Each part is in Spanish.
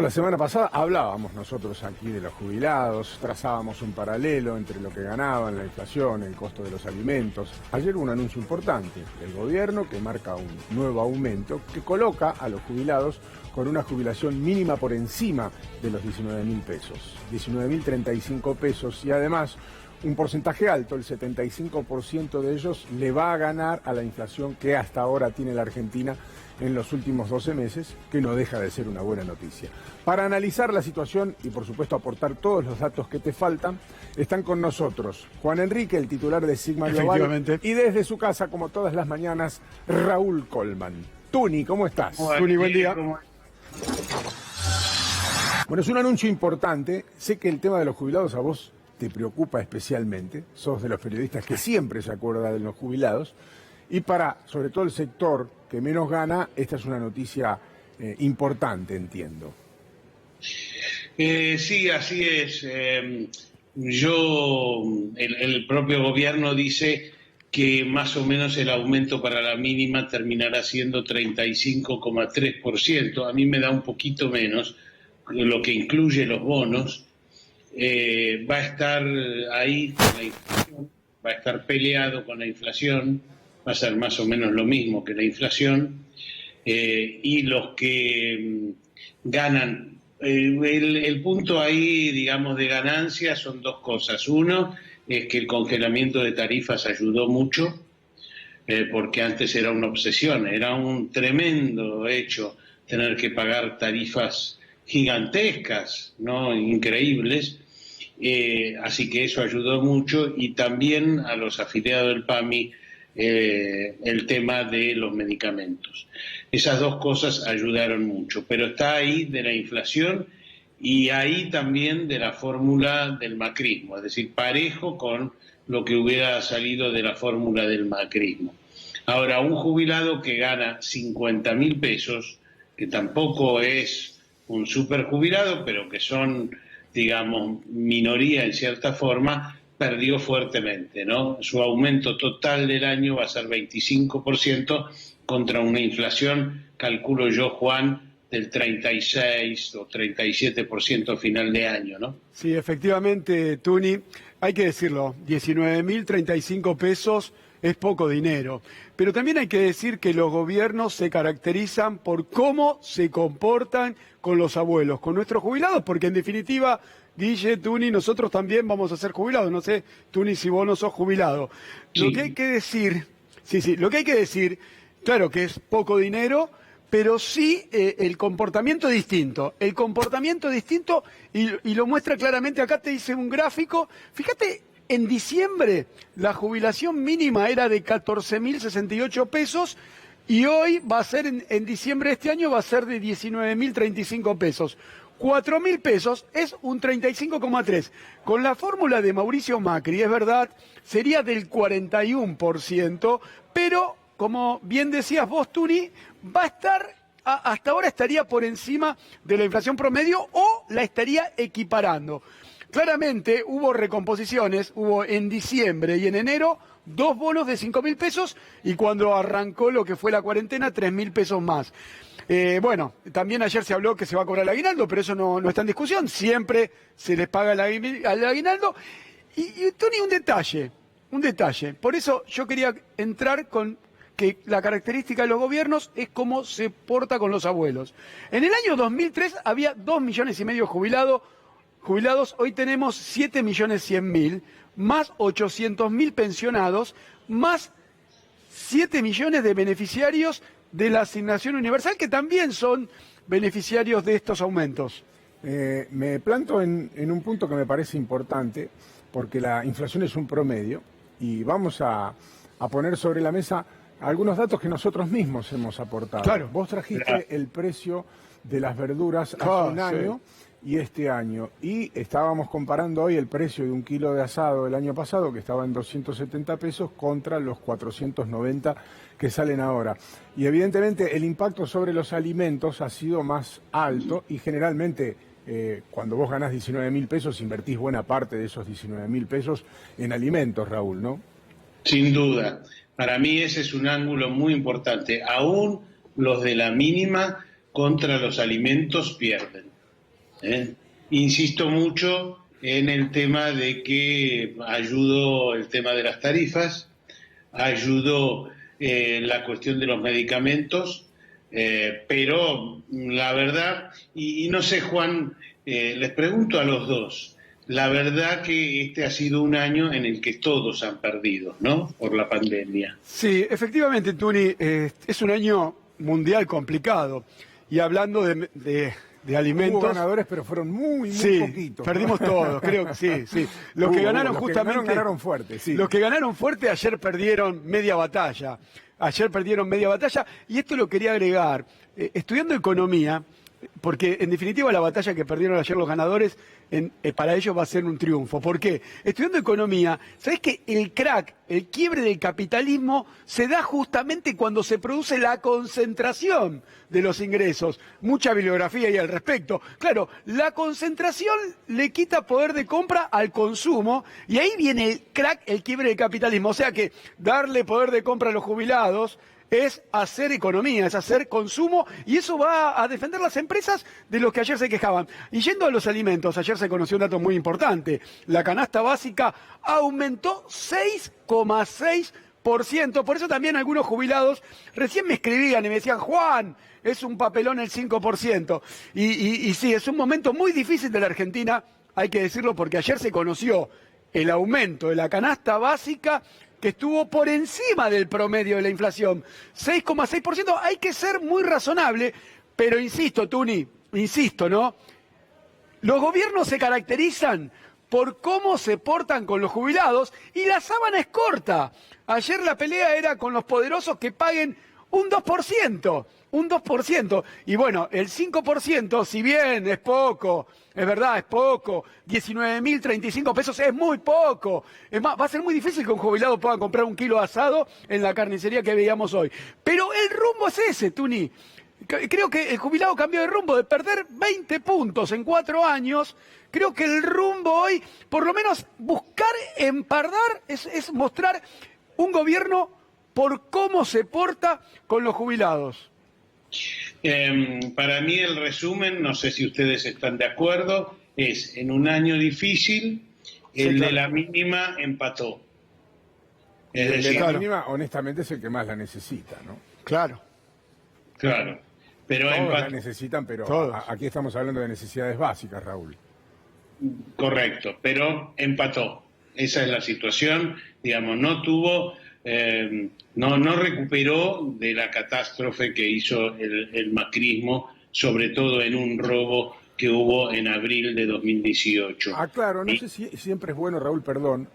La semana pasada hablábamos nosotros aquí de los jubilados, trazábamos un paralelo entre lo que ganaban, la inflación, el costo de los alimentos. Ayer hubo un anuncio importante del gobierno que marca un nuevo aumento que coloca a los jubilados con una jubilación mínima por encima de los 19.000 pesos, 19.035 pesos, y además un porcentaje alto, el 75% de ellos le va a ganar a la inflación que hasta ahora tiene la Argentina en los últimos 12 meses, que no deja de ser una buena noticia. Para analizar la situación y por supuesto aportar todos los datos que te faltan, están con nosotros Juan Enrique, el titular de Sigma Global, y desde su casa, como todas las mañanas, Raúl Colman. Tuni, ¿cómo estás? Tuni, buen día. Bueno, es un anuncio importante. Sé que el tema de los jubilados a vos te preocupa especialmente. Sos de los periodistas que siempre se acuerda de los jubilados. Y para, sobre todo, el sector que menos gana, esta es una noticia importante, entiendo. Sí, así es. El propio gobierno dice que más o menos el aumento para la mínima terminará siendo 35,3%. A mí me da un poquito menos, lo que incluye los bonos. Va a estar ahí con la inflación, va a estar peleado con la inflación. Va a ser más o menos lo mismo que la inflación, y los que ganan, el punto ahí, digamos, de ganancia son dos cosas. Uno es que el congelamiento de tarifas ayudó mucho, porque antes era una obsesión, era un tremendo hecho tener que pagar tarifas gigantescas, ¿no? Increíbles. Así que eso ayudó mucho, y también a los afiliados del PAMI el tema de los medicamentos. Esas dos cosas ayudaron mucho, pero está ahí de la inflación y ahí también de la fórmula del macrismo, es decir, parejo con lo que hubiera salido de la fórmula del macrismo. Ahora, un jubilado que gana 50.000 pesos, que tampoco es un superjubilado, pero que son, digamos, minoría en cierta forma, perdió fuertemente, ¿no? Su aumento total del año va a ser 25% contra una inflación, calculo yo, Juan, del 36 o 37% a final de año, ¿no? Sí, efectivamente, Tuni, hay que decirlo, 19.035 pesos es poco dinero, pero también hay que decir que los gobiernos se caracterizan por cómo se comportan con los abuelos, con nuestros jubilados, porque en definitiva, Guille, Tuni, nosotros también vamos a ser jubilados. No sé, Tuni, si vos no sos jubilado. Sí. Lo que hay que decir, lo que hay que decir, claro que es poco dinero, pero sí el comportamiento distinto. El comportamiento distinto, y lo muestra claramente, acá te dice un gráfico. Fíjate, en diciembre la jubilación mínima era de 14.068 pesos, y hoy va a ser, en diciembre de este año, va a ser de 19.035 pesos. 4.000 pesos es un 35,3%. Con la fórmula de Mauricio Macri, es verdad, sería del 41%, pero, como bien decías vos, Tuni, va a estar, hasta ahora estaría por encima de la inflación promedio o la estaría equiparando. Claramente hubo recomposiciones, hubo en diciembre y en enero 2 bonos de 5.000 pesos, y cuando arrancó lo que fue la cuarentena, 3.000 pesos más. Bueno, también ayer se habló que se va a cobrar el aguinaldo, pero eso no está en discusión. Siempre se les paga el aguinaldo. Y Tony, un detalle. Por eso yo quería entrar con que la característica de los gobiernos es cómo se porta con los abuelos. En el año 2003 había 2,5 millones jubilados. Hoy tenemos 7.100.000, más 800.000 pensionados, más 7 millones de beneficiarios de la asignación universal, que también son beneficiarios de estos aumentos. Me planto en un punto que me parece importante, porque la inflación es un promedio, y vamos a poner sobre la mesa algunos datos que nosotros mismos hemos aportado. Claro. Vos trajiste el precio de las verduras hace un año y este año, y estábamos comparando hoy el precio de un kilo de asado del año pasado, que estaba en 270 pesos, contra los 490 que salen ahora. Y evidentemente el impacto sobre los alimentos ha sido más alto, y generalmente cuando vos ganás 19.000 pesos invertís buena parte de esos 19.000 pesos en alimentos, Raúl, ¿no? Sin duda. Para mí ese es un ángulo muy importante. Aún los de la mínima contra los alimentos pierden. Insisto mucho en el tema de que ayudó el tema de las tarifas, ayudó la cuestión de los medicamentos, pero la verdad, y no sé, Juan, les pregunto a los dos, la verdad que este ha sido un año en el que todos han perdido, ¿no? Por la pandemia. Sí, efectivamente, Tuni, es un año mundial complicado. Y hablando de alimentos... Hubo ganadores, pero fueron muy sí, poquitos. Perdimos todos, creo que sí. Los que ganaron justamente... Ganaron fuerte, sí. Los que ganaron fuerte ayer perdieron media batalla. Y esto lo quería agregar. Estudiando economía, porque en definitiva la batalla que perdieron ayer los ganadores, para ellos va a ser un triunfo. ¿Por qué? Estudiando economía, ¿sabés que el crack, el quiebre del capitalismo, se da justamente cuando se produce la concentración de los ingresos? Mucha bibliografía hay al respecto. Claro, la concentración le quita poder de compra al consumo y ahí viene el crack, el quiebre del capitalismo. O sea que darle poder de compra a los jubilados es hacer economía, es hacer consumo, y eso va a defender las empresas de los que ayer se quejaban. Y yendo a los alimentos, ayer se conoció un dato muy importante. La canasta básica aumentó 6,6%. Por eso también algunos jubilados recién me escribían y me decían, Juan, es un papelón el 5%. Y sí, es un momento muy difícil de la Argentina, hay que decirlo, porque ayer se conoció el aumento de la canasta básica, que estuvo por encima del promedio de la inflación, 6,6%. Hay que ser muy razonable, pero insisto, Tuni, ¿no? Los gobiernos se caracterizan por cómo se portan con los jubilados y la sábana es corta. Ayer la pelea era con los poderosos que paguen un 2%. Y bueno, el 5%, si bien es poco, es verdad, es poco, 19.035 pesos es muy poco. Es más, va a ser muy difícil que un jubilado pueda comprar un kilo de asado en la carnicería que veíamos hoy. Pero el rumbo es ese, Tuni. Creo que el jubilado cambió de rumbo, de perder 20 puntos en 4 años. Creo que el rumbo hoy, por lo menos buscar empardar, es mostrar un gobierno por cómo se porta con los jubilados. Para mí el resumen, no sé si ustedes están de acuerdo, es en un año difícil, el de la mínima empató. Es decir, el de la mínima, honestamente, es el que más la necesita, ¿no? Claro. Pero todos la necesitan, pero aquí estamos hablando de necesidades básicas, Raúl. Correcto, pero empató. Esa es la situación, digamos, no tuvo... no recuperó de la catástrofe que hizo el macrismo, sobre todo en un robo que hubo en abril de 2018. Claro, no sé si siempre es bueno, Raúl, perdón,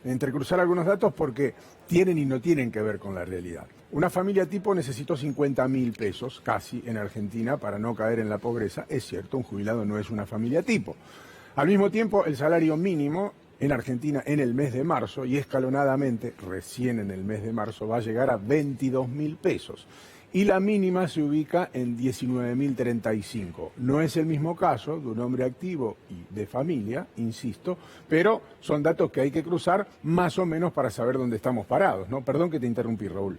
entrecruzar algunos datos porque tienen y no tienen que ver con la realidad. Una familia tipo necesitó 50.000 pesos casi en Argentina para no caer en la pobreza. Es cierto, un jubilado no es una familia tipo. Al mismo tiempo, el salario mínimo en Argentina en el mes de marzo y escalonadamente, recién en el mes de marzo, va a llegar a 22.000 pesos. Y la mínima se ubica en 19.035. No es el mismo caso de un hombre activo y de familia, insisto, pero son datos que hay que cruzar más o menos para saber dónde estamos parados, ¿no? Perdón que te interrumpí, Raúl.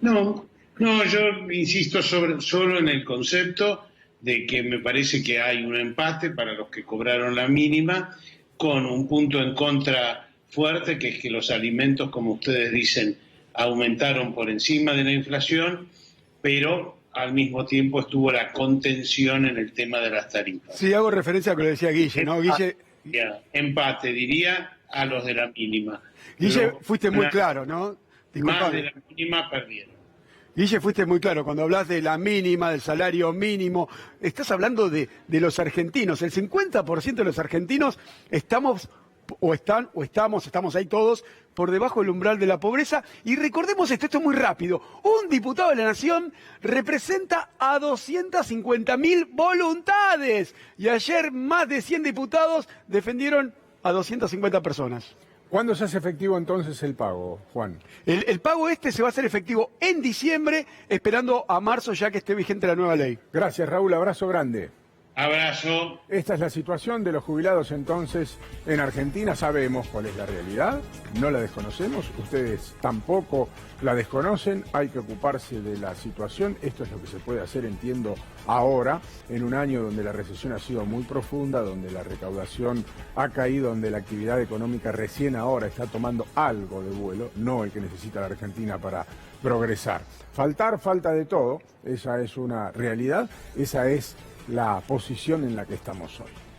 No, yo insisto solo en el concepto de que me parece que hay un empate para los que cobraron la mínima, con un punto en contra fuerte, que es que los alimentos, como ustedes dicen, aumentaron por encima de la inflación, pero al mismo tiempo estuvo la contención en el tema de las tarifas. Sí, hago referencia a lo que decía Guille, ¿no? Guille... Empate, diría, a los de la mínima. Guille, fuiste muy claro, ¿no? Disculpame. Más de la mínima perdieron. Guille, fuiste muy claro, cuando hablas de la mínima, del salario mínimo, estás hablando de los argentinos. El 50% de los argentinos estamos ahí todos por debajo del umbral de la pobreza. Y recordemos esto es muy rápido. Un diputado de la Nación representa a 250.000 voluntades. Y ayer más de 100 diputados defendieron a 250 personas. ¿Cuándo se hace efectivo entonces el pago, Juan? El pago se va a hacer efectivo en diciembre, esperando a marzo ya que esté vigente la nueva ley. Gracias, Raúl. Abrazo grande. Abrazo. Esta es la situación de los jubilados entonces en Argentina. Sabemos cuál es la realidad, no la desconocemos, ustedes tampoco la desconocen, hay que ocuparse de la situación. Esto es lo que se puede hacer, entiendo, ahora, en un año donde la recesión ha sido muy profunda, donde la recaudación ha caído, donde la actividad económica recién ahora está tomando algo de vuelo, no el que necesita la Argentina para progresar. Falta de todo, esa es una realidad, esa es la posición en la que estamos hoy.